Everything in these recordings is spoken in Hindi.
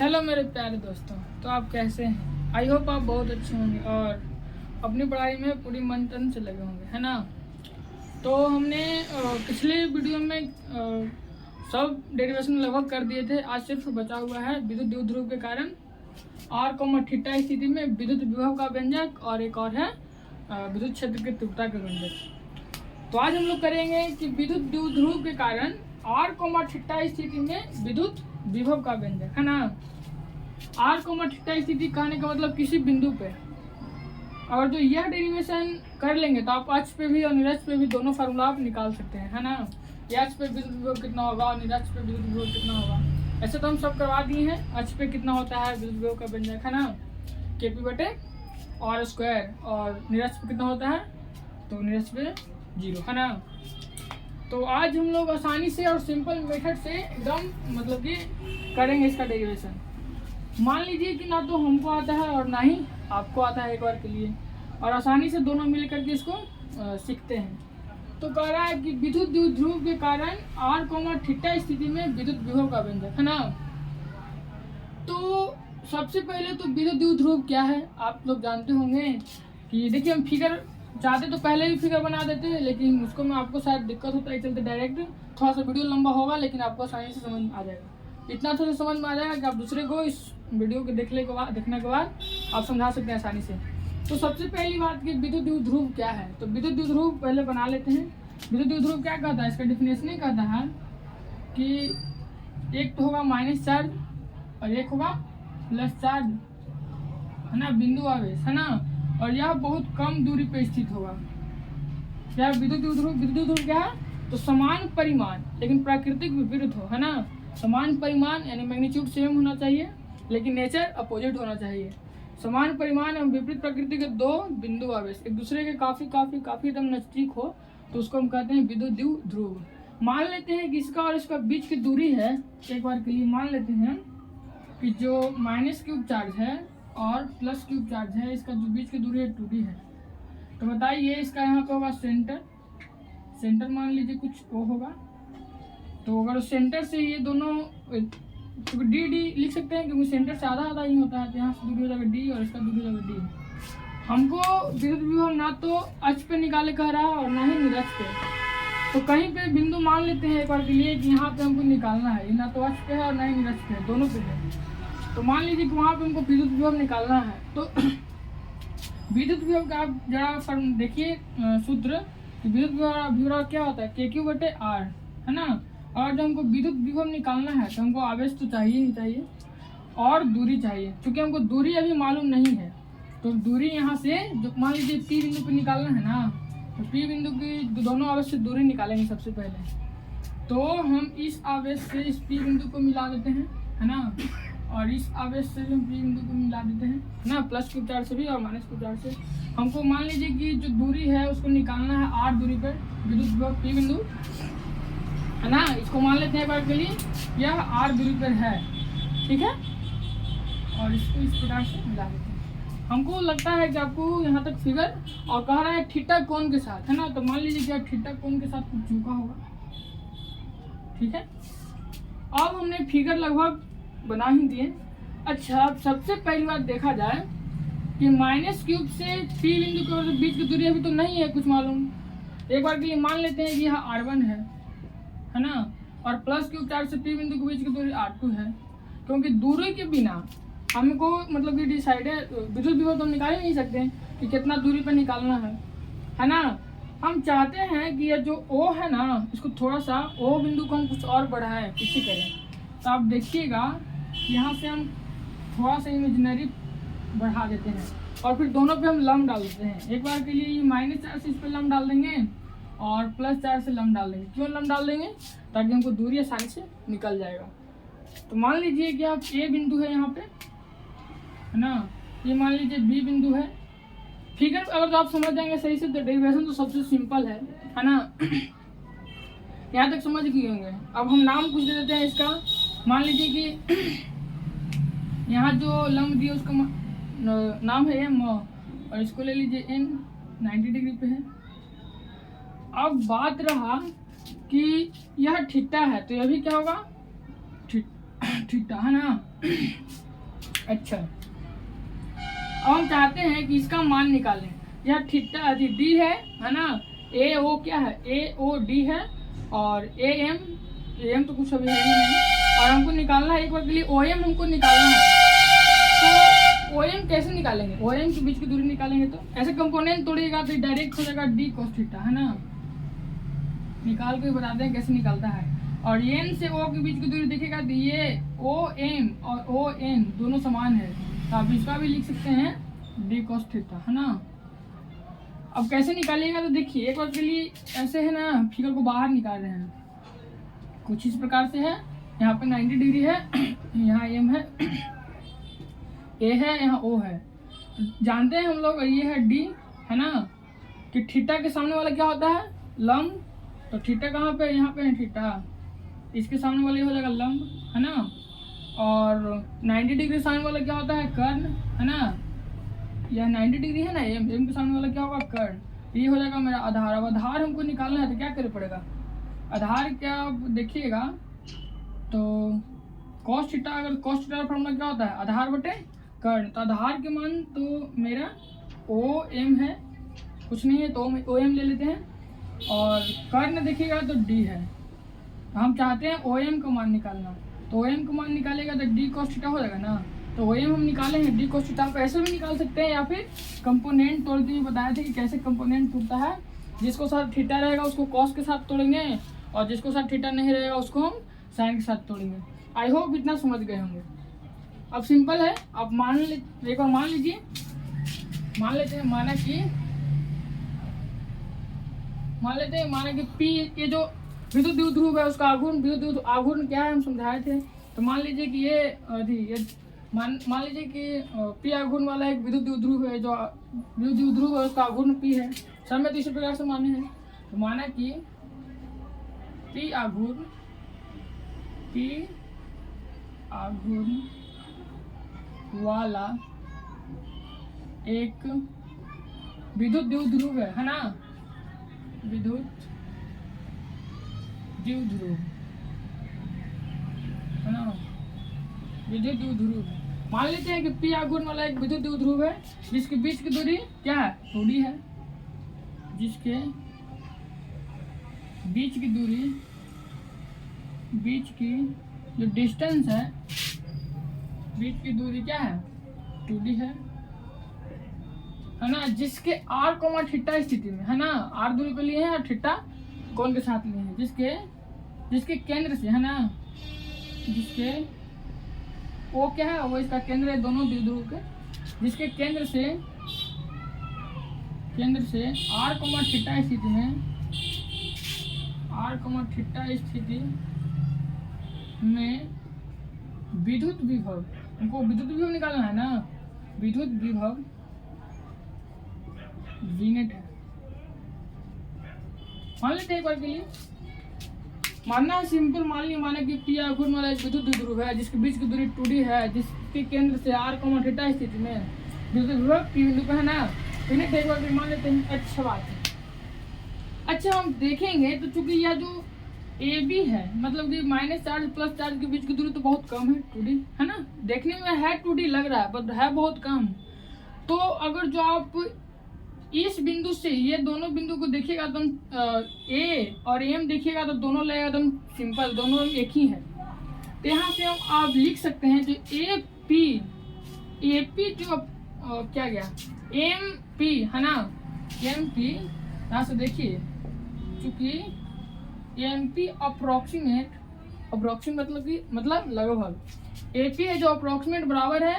हेलो मेरे प्यारे दोस्तों, तो आप कैसे हैं? आई होप आप बहुत अच्छे होंगे और अपनी पढ़ाई में पूरी मन तन से लगे होंगे, है ना। तो हमने पिछले वीडियो में सब डेरिवेशन लगभग कर दिए थे। आज सिर्फ बचा हुआ है विद्युत द्विध्रुव के कारण आर थीटा स्थिति में विद्युत विभव का व्यंजक और एक और है विद्युत क्षेत्र की तीव्रता का व्यंजक। तो आज हम लोग करेंगे कि विद्युत द्विध्रुव के कारण आर थीटा स्थिति में विद्युत विभव का व्यंजक, है ना। आर थीटा स्थिति कहने का मतलब किसी बिंदु पे अगर जो यह डेरिवेशन कर लेंगे तो आप अक्ष पे भी और निरक्ष पे भी दोनों फार्मूला आप निकाल सकते हैं, है ना। अक्ष पे विद्युत विभव कितना होगा और निरक्ष पे विद्युत विभव कितना होगा, ऐसे तो हम सब करवा दिए हैं। अक्ष पे कितना होता है विद्युत विभव का व्यंजक, है ना, KP बटे R स्क्वायर, और निरक्ष पे कितना होता है तो निरक्ष पे 0, है ना। तो आज हम लोग आसानी से और सिंपल मेथड से एकदम मतलब कि करेंगे इसका डेरिवेशन। मान लीजिए कि ना तो हमको आता है और ना ही आपको आता है एक बार के लिए, और आसानी से दोनों मिल करके इसको सीखते हैं। तो कह रहा है कि विद्युत द्विध्रुव के कारण आर थीटा स्थिति में विद्युत विभव का व्यंजक, है ना। तो सबसे पहले तो विद्युत द्विध्रुव क्या है आप लोग जानते होंगे कि देखिए, हम फिगर चाहते तो पहले भी फिगर बना देते हैं, लेकिन उसको में आपको शायद दिक्कत होता है, चलते डायरेक्ट थोड़ा सा वीडियो लंबा होगा, लेकिन आपको आसानी से समझ में आ जाएगा। इतना तो समझ में आ जाएगा कि आप दूसरे को इस वीडियो के देखने के बाद आप समझा सकते हैं आसानी से। तो सबसे पहली बात कि विद्युत द्विध्रुव क्या है, तो विद्युत द्विध्रुव पहले बना लेते हैं। विद्युत द्विध्रुव क्या कहता है, इसका डिफिनेशन ही कहता है कि एक तो होगा माइनस चार्ज और एक होगा प्लस चार्ज, है ना, बिंदु आवेश, है ना, और यह बहुत कम दूरी पे स्थित होगा। क्या विद्युत द्विध्रुव क्या है, तो समान परिमाण लेकिन प्राकृतिक विपरीत हो, है ना। समान परिमाण यानी मैग्नीट्यूड सेम होना चाहिए लेकिन नेचर अपोजिट होना चाहिए। समान परिमाण एवं विपरीत प्रकृति के दो बिंदु आवेश एक दूसरे के काफी एकदम नजदीक हो तो उसको हम कहते हैं विद्युत द्विध्रुव। मान लेते हैं कि इसका और इसका बीच की दूरी है, एक बार के लिए मान लेते हैं कि जो माइनस क्यूब चार्ज है और प्लस क्यूब चार्ज है, इसका जो बीच की दूरी है 2D है। तो बताइए इसका यहाँ पे होगा सेंटर मान लीजिए कुछ वो होगा, तो अगर सेंटर से ये दोनों डी लिख सकते हैं क्योंकि सेंटर से आधा ही होता है, तो यहाँ से दूरी हो जाएगा D और इसका दूरी हो जाएगा D। हमको विद्युत विभव ना तो अक्ष पे निकाले कह रहा है और ना ही निरक्ष पे, तो कहीं पे बिंदु मान लेते हैं एक बार के लिए कि यहाँ पे हमको निकालना है, ना तो अक्ष पे है और ना ही निरक्ष पे है, दोनों पे है। तो मान लीजिए कि वहाँ पे हमको विद्युत विभव निकालना है, तो विद्युत विभव का आप जरा देखिए सूत्र, विद्युत विभव क्या होता है KQ बटे R, है ना। और जब हमको विद्युत विभव निकालना है तो हमको आवेश तो चाहिए ही चाहिए और दूरी चाहिए। क्योंकि हमको दूरी अभी मालूम नहीं है, तो दूरी यहाँ से जो मान लीजिए P बिंदु पे निकालना है ना, तो P बिंदु की दोनों आवेश से दूरी निकालेंगे सबसे पहले। तो हम इस आवेश से इस P बिंदु को मिला देते हैं, है ना, और इस आवेश से हम P बिंदु को मिला देते हैं ना, प्लस क्यूब चार्ज से भी और माइनस क्यूब चार्ज से। हमको मान लीजिए कि जो दूरी है उसको निकालना है R दूरी पर विद्युत विभव P बिंदु, है ना। इसको मान लेते हैं बार के लिए यह R दूरी पर है, ठीक है, और इसको इस प्रकार से मिला देते हैं। हमको लगता है कि आपको यहाँ तक फिगर, और कह रहा है थीटा कोण के साथ, है ना, तो मान लीजिए कि थीटा कोण के साथ कुछ झुका होगा, ठीक है। अब हमने फिगर लगभग बना ही दिए। अच्छा, अब सबसे पहली बात देखा जाए कि माइनस क्यूब से P बिंदु के बीच की दूरी अभी तो नहीं है कुछ मालूम, एक बार के लिए मान लेते हैं कि यह R1 है ना, और प्लस क्यूब चार्ज से P बिंदु के बीच की दूरी R2 है। क्योंकि दूरी के बिना हमको मतलब कि डिसाइड है विद्युत विभव तो हम निकाल ही नहीं सकते कि कितना दूरी पर निकालना है ना। हम चाहते हैं कि यह जो O है ना, इसको थोड़ा सा O बिंदु को हम कुछ और बढ़ाएं, पीछे करें। तो आप देखिएगा यहाँ से हम थोड़ा सा इमेजिनरी बढ़ा देते हैं और फिर दोनों पे हम लंब डाल देते हैं। एक बार के लिए ये माइनस चार्ज से इस पर लंब डाल देंगे और प्लस चार्ज से लंब डाल देंगे। क्यों लंब डाल देंगे, ताकि हमको दूरी आसानी से निकल जाएगा। तो मान लीजिए कि आप A बिंदु है यहाँ पे, है ना, ये मान लीजिए B बिंदु है। फिगर अगर तो आप समझ जाएंगे सही से, तो डेरिवेशन तो सबसे सिंपल है ना। यहाँ तक समझ गए होंगे। अब हम नाम कुछ दे देते हैं इसका। मान लीजिए कि यहाँ जो लंब दिया उसका नाम है M, और इसको ले लीजिए N 90 डिग्री पे है। अब बात रहा कि यह थीटा है, तो यह भी क्या होगा थीटा, है ना। अच्छा, अब हम चाहते हैं कि इसका मान निकालें। यह थीटा डी है ना। ए ओ क्या है, ए ओ डी है, और ए एम तो कुछ अभी है ही नहीं, और हमको निकालना है एक बार के लिए ओ एम हमको निकालना है। तो ओ एम कैसे निकालेंगे, ओ एम के बीच की दूरी निकालेंगे तो ऐसे कंपोनेंट तोड़िएगा तो डायरेक्ट हो जाएगा डी कोस थीटा, है ना। निकाल के बताते हैं कैसे निकलता है। और एन से ओ के बीच की दूरी देखिएगा तो ये ओ एम और ओ एन दोनों समान है, तो आप इसका भी लिख सकते हैं डी कोस थीटा, है ना। अब कैसे निकालिएगा तो देखिए एक बार के लिए ऐसे है ना, फिगर को बाहर निकाल रहे हैं कुछ इस प्रकार से है। यहाँ पे 90 डिग्री है, यहाँ एम है, ए है, यहाँ ओ है। तो जानते हैं हम लोग ये है डी, है ना, कि थीटा के सामने वाला क्या होता है, लंब। तो थीटा कहाँ पे, यहाँ पे है थीटा, इसके सामने वाला ये हो जाएगा लंब, है ना। और 90 डिग्री सामने वाला क्या होता है, कर्ण, है ना। यह 90 डिग्री है ना, एम के सामने वाला क्या होगा, कर्ण। ये हो जाएगा मेरा आधार। अब आधार हमको निकालना है तो क्या करना पड़ेगा, आधार क्या देखिएगा तो कॉस थीटा, अगर कॉस थीटा का फॉर्मूला क्या होता है, आधार बटे कर्ण। तो आधार के मान तो मेरा ओ एम है, कुछ नहीं है तो ओ एम ले लेते हैं, और कर्ण देखिएगा तो डी है। हम चाहते हैं ओ एम का मान निकालना, तो ओ एम का मान निकालेगा तो डी कॉस थीटा हो जाएगा ना। तो ओ एम हम निकाले हैं, डी कॉस थीटा को ऐसे भी निकाल सकते हैं, या फिर कंपोनेंट तोड़ते हुए बताया था कि कैसे कंपोनेंट टूटता है। जिसको साथ थीटा रहेगा उसको कॉस के साथ तोड़ेंगे, और जिसको साथ थीटा नहीं रहेगा उसको हम साइन के साथ तोड़ेंगे। आई होप इतना समझ गए होंगे। अब सिंपल है, अब मान ले, एक बार मान लीजिए, मान लेते हैं माना कि पी, ये जो विद्युत द्विध्रुव है उसका आघूर्ण क्या है हम समझाए थे। तो मान लीजिए कि ये मान लीजिए कि पी आघूर्ण वाला एक विद्युत द्विध्रुव है, जो विद्युत द्विध्रुव है उसका आघूर्ण पी है। सर में तो इसी प्रकार से माने हैं, तो माना कि पी आघूर्ण वाला एक विद्युत द्विध्रुव है ना, विद्युत द्विध्रुव, है ना, विद्युत द्विध्रुव। मान लेते हैं कि पी आघूर्ण वाला एक विद्युत द्विध्रुव है जिसके बीच की दूरी क्या है, 2d है। जिसके बीच की दूरी, बीच की जो डिस्टेंस है, बीच की दूरी क्या है, 2d है ना। जिसके r कोमा थीटा स्थिति में, है ना, r दूरी पे लिए हैं और थीटा कोण के साथ लिए हैं। जिसके केंद्र से, है ना, जिसके ओ क्या है, वो इसका केंद्र है दोनों द्विध्रुव के। जिसके केंद्र से r कोमा थीटा स्थिति में, r कोमा थीटा स्थिति में विद्युत विभव, हमको विद्युत विभव निकालना है ना, विद्युत विभव वीनेट है। मान लेते हैं एक बार के लिए, मानना है सिंपल, माना कि पी आघूर्ण वाला एक विद्युत द्विध्रुव है जिसके बीच की दूरी 2d है, जिसके केंद्र से r कोमा थीटा स्थिति में विद्युत विभव p बिंदु पे है ना। वीनेट एक बार मान लेते हैं। अच्छा बात है। अच्छा हम देखेंगे तो चूंकि यह जो ए बी है, मतलब कि माइनस चार्ज प्लस चार्ज के बीच की दूरी तो बहुत कम है, 2d, है ना। देखने में है 2d लग रहा है, बट है बहुत कम। तो अगर जो आप इस बिंदु से ये दोनों बिंदु को देखिएगा एकदम ए और एम देखिएगा तो दोनों लगेगा एकदम सिंपल, दोनों एक ही है। तो यहाँ से हम आप लिख सकते हैं जो ए पी जो क्या गया, एम पी, है ना, एम पी। यहाँ से देखिए चूंकि एम पी अप्रोक्सीमेट मतलब लगभग, ए पी है जो अप्रोक्सीमेट बराबर है,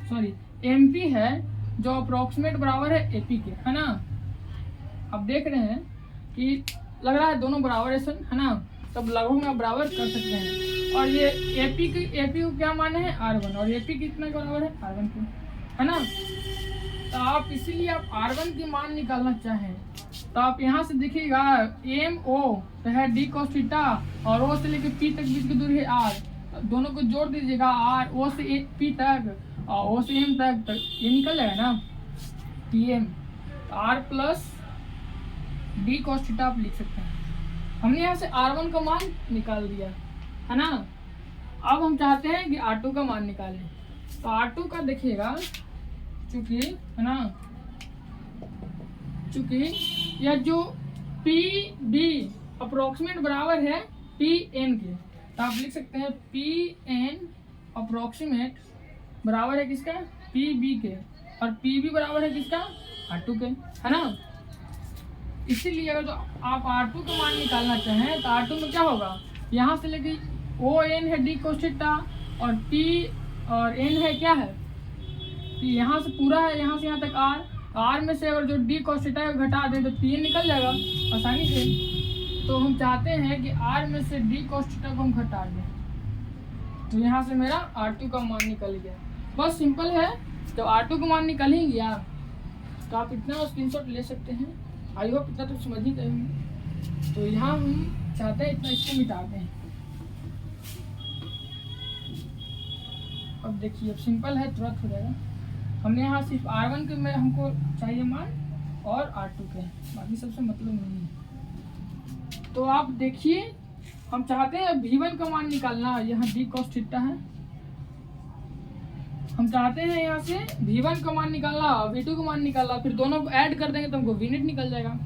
सॉरी एम पी है जो अप्रोक्सीमेट बराबर है एपी के, है ना। अब देख रहे हैं कि लग रहा है दोनों बराबर है ना, तब लगभग में आप बराबर कर सकते हैं। और ये एपी को क्या माने हैं, R1, और एपी कितना बराबर है, R1 के, है ना। तो आप इसीलिए आप R1 की मान निकालना चाहें तो आप यहाँ से देखिएगा एम ओ तो है डी कॉस थीटा, और ओ से लेकर पी तक बीच की दूरी है R, दोनों को जोड़ दीजिएगा, R ओ से पी तक और ओ से एम तक ये निकल जाएगा ना, P M, R plus D cos theta आप लिख सकते हैं। हमने यहाँ से R1 का मान निकाल दिया, है ना। अब हम चाहते हैं कि R2 का मान निकालें। तो R2 का देखिएगा, चूंकि है ना, चूंकि यह जो PB अप्रोक्सीमेट बराबर है PN के, तो आप लिख सकते हैं PN अप्रोक्सीमेट बराबर है किसका, PB के, और PB बराबर है किसका, R2 के, है ना। इसीलिए अगर तो आप R2 का मान निकालना चाहें तो R2 में क्या होगा, यहाँ से लेके ON है D cos थीटा, और T और N है क्या है, यहाँ से पूरा है, यहाँ से यहाँ तक R में से अगर जो D cos थीटा है घटा दें तो PN निकल जाएगा आसानी से। तो हम चाहते हैं कि R में से D cos थीटा को हम घटा दें, तो यहाँ से मेरा R2 का मान निकल गया। बस सिंपल है। जब R2 का मान निकल ही गया तो आप इतना स्क्रीनशॉट ले सकते हैं। आई होप इतना तो समझ ही गए होंगे। तो यहाँ हम चाहते हैं इतना, इसको मिटाते हैं। अब देखिए, अब सिंपल है, तुरंत हो जाएगा। हमने यहाँ सिर्फ R1 के में हमको चाहिए मान और R2 के, बाकी सबसे मतलब नहीं है। तो आप देखिए, हम चाहते हैं V1 का मान निकालना, यहाँ D cos थीटा है। हम चाहते हैं यहाँ से V1 का मान निकालना, V2 का मान निकालना, फिर दोनों को ऐड कर देंगे तो हमको V net निकल जाएगा।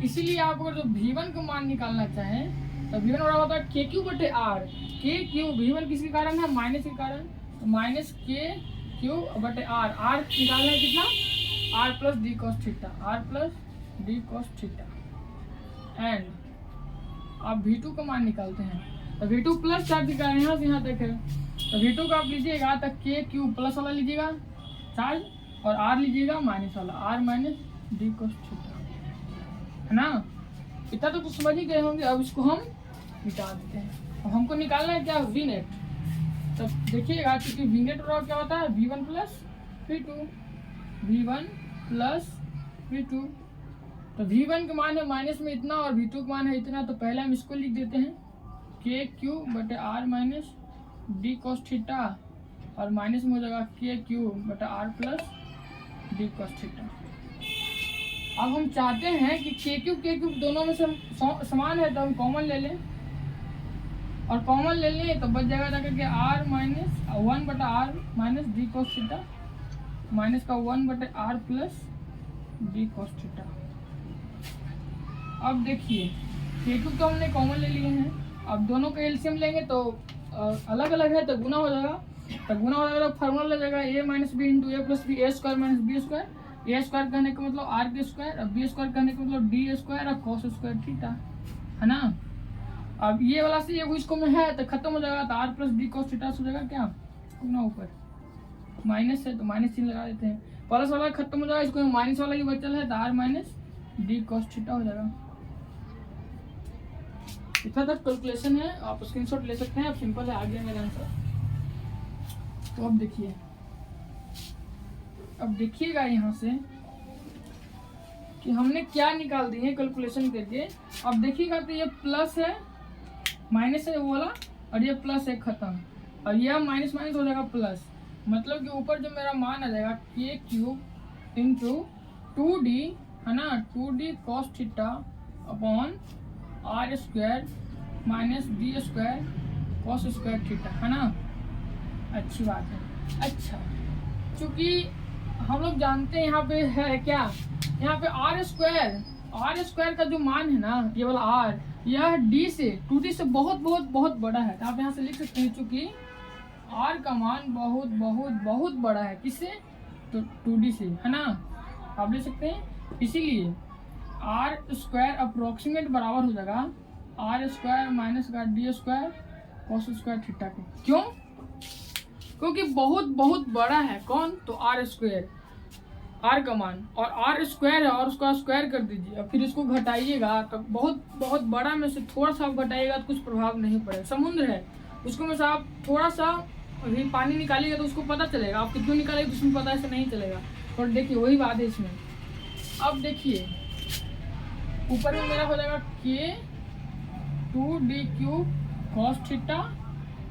इसीलिए आप अगर जो V1 का मान निकालना चाहें तो V1 बराबर होता है KQ बटे R। KQ V1 किसके कारण है, माइनस के कारण, तो माइनस KQ बटे R। R निकालना है कितना, R plus D cos theta, R plus D cos theta. And आप V2 का मान निकालते हैं तो V2 प्लस चार्ज के कारण यहाँ से यहाँ तक है, तो V2 का आप लीजिएगा तो KQ प्लस वाला लीजिएगा चार्ज, और R लीजिएगा माइनस वाला, R minus D cos theta, है ना। इतना तो कुछ समझ ही गए होंगे। अब इसको हम मिटा देते हैं। अब हमको निकालना है क्या, V net। तो देखिएगा, क्योंकि V net बराबर क्या होता है, V1 plus V2, V1 plus V2। तो V1 का मान है माइनस में इतना और V2 का मान है इतना, तो पहले हम इसको लिख देते हैं KQ बटे R minus D cos theta, और माइनस में हो जाएगा KQ बटा R plus D cos theta. अब हम चाहते हैं कि KQ दोनों में से समान है, तो हम कॉमन ले लें, और कॉमन ले लें तो बच जाएगा जाकर के R माइनस 1 बटा R minus D cos theta, minus का 1 बटे R plus D cos theta. अब देखिए, KQ तो हमने कॉमन ले लिए हैं, अब दोनों का एलसीएम लेंगे तो अलग अलग है तो गुना हो जाएगा, तो गुना हो जाएगा तो फार्मूला लग जाएगा A minus B into A plus B, A square minus B square. A square कहने का मतलब R के स्क्वायर, और बी स्क्वायर कहने का मतलब D स्क्वायर और cos स्क्वायर थीटा, है ना। अब ये वाला से ये इसको में है तो खत्म हो जाएगा, तो R plus D cos theta हो जाएगा क्या, गुना ऊपर माइनस है तो माइनस चिन्ह लगा देते हैं, प्लस वाला खत्म हो जाएगा, इसको माइनस वाला ही बचल है तो R minus D cos theta हो जाएगा। इतना तक कैलकुलेशन है, आप स्क्रीनशॉट ले सकते हैं। अब सिंपल है, आ गया मेरा आंसर। तो अब देखिएगा यहाँ से कि हमने क्या निकाल दी है कैलकुलेशन करके। अब देखिएगा तो ये प्लस है, माइनस है वो वाला, और ये प्लस है खत्म, और यह माइनस माइनस हो जाएगा प्लस, मतलब कि ऊपर जो मेरा मान आ जाएगा KQ इंटू 2D, है ना, 2D cos theta upon R square minus D square cos square theta, है ना। अच्छी बात है। अच्छा, चूँकि हम लोग जानते हैं यहाँ पे है क्या, यहाँ पे R स्क्वायर का जो मान है ना, ये वाला R, यह D से 2D से बहुत बहुत बहुत बड़ा है, तो आप यहाँ से लिख सकते हैं चूँकि R का मान बहुत बहुत बहुत बड़ा है, किससे, तो 2D से, है ना, आप ले सकते हैं। इसीलिए R स्क्वायर अप्रोक्सीमेट बराबर हो जाएगा R स्क्वायर माइनस का D square cos square theta के। क्यों, क्योंकि बहुत बहुत बड़ा है कौन, तो R स्क्वायर, R का मान, और R स्क्वायर है और उसका स्क्वायर कर दीजिए, और फिर इसको घटाइएगा तो बहुत बहुत बड़ा में से थोड़ा सा आप घटाइएगा तो कुछ प्रभाव नहीं पड़ेगा। समुद्र है, उसको में से आप थोड़ा सा अभी पानी निकालिएगा तो उसको पता चलेगा, आप कितनी निकालेंगे तो उसमें पता ऐसे नहीं चलेगा। और देखिए वही बात है इसमें। अब देखिए ऊपर में मेरा हो जाएगा K2DQ cos थीटा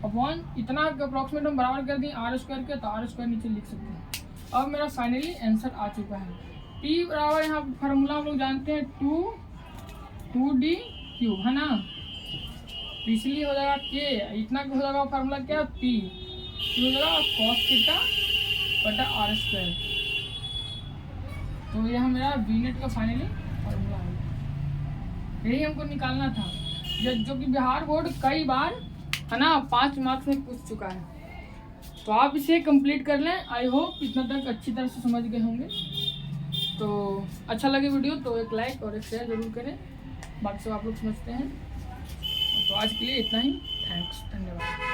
अपॉन इतना अप्रोक्सीमेट हम बराबर कर दिए R स्क्वायर के, तो R स्क्वायर नीचे लिख सकते हैं। अब मेरा फाइनली आंसर आ चुका है। P बराबर यहाँ फार्मूला हम लोग जानते हैं 2DQ, है ना, तो इसलिए हो जाएगा के, इतना हो जाएगा फार्मूला क्या, पी हो जाएगा cos थीटा बटा आर स्क्वायर। तो यह मेरा वी नेट का फाइनली फार्मूला है, यही हमको निकालना था, जो कि बिहार बोर्ड कई बार है ना 5 मार्क्स में पूछ चुका है। तो आप इसे कंप्लीट कर लें। आई होप इतना तक अच्छी तरह से समझ गए होंगे। तो अच्छा लगे वीडियो तो एक लाइक और एक शेयर ज़रूर करें, बाकी सब आप लोग समझते हैं। तो आज के लिए इतना ही, थैंक्स, धन्यवाद।